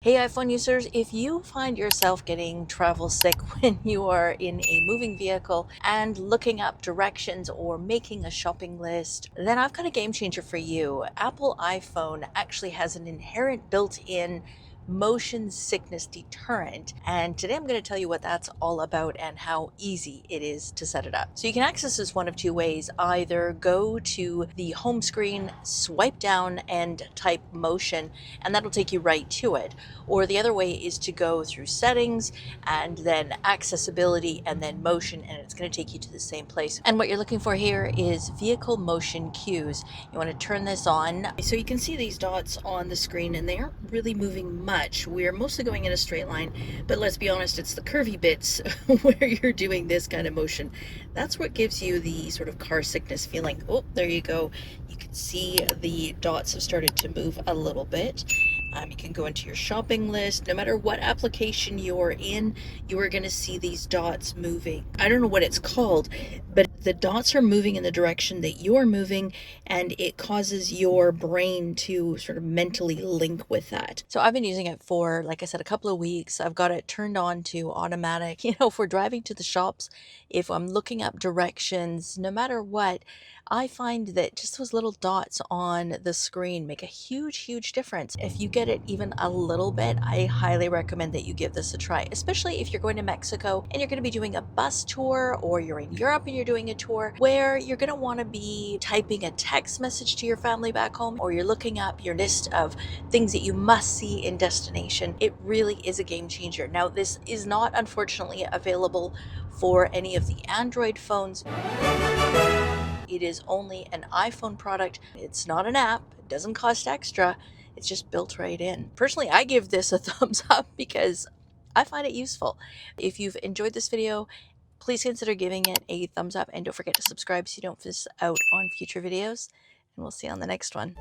Hey iPhone users, if you find yourself getting travel sick when you are in a moving vehicle and looking up directions or making a shopping list, then I've got a game changer for you. Apple iPhone actually has an inherent built-in motion sickness deterrent, and today I'm going to tell you what that's all about and how easy it is to set it up. So you can access this one of two ways. Either go to the home screen, swipe down and type motion, and that'll take you right to it. Or the other way is to go through settings and then accessibility and then motion, and it's going to take you to the same place. And what you're looking for here is vehicle motion cues. You want to turn this on. So you can see these dots on the screen and they aren't really moving much. We're mostly going in a straight line, but let's be honest, it's the curvy bits where you're doing this kind of motion. That's what gives you the sort of car sickness feeling. Oh, there you go. You can see the dots have started to move a little bit. You can go into your shopping list. No matter what application you're in, you are going to see these dots moving. I don't know what it's called, but the dots are moving in the direction that you're moving, and it causes your brain to sort of mentally link with that. So I've been using it for, like I said, a couple of weeks. I've got it turned on to automatic. If we're driving to the shops, if I'm looking up directions, no matter what, I find that just those little dots on the screen make a huge difference. If you get it even a little bit, I highly recommend that you give this a try, especially if you're going to Mexico and you're going to be doing a bus tour, or you're in Europe and you're doing a tour where you're going to want to be typing a text message to your family back home, or you're looking up your list of things that you must see in destination. It really is a game changer. Now, this is not unfortunately available for any of the Android phones. It is only an iPhone product. It's not an app. It doesn't cost extra. It's just built right in. Personally, I give this a thumbs up because I find it useful. If you've enjoyed this video, please consider giving it a thumbs up, and don't forget to subscribe so you don't miss out on future videos. And we'll see you on the next one.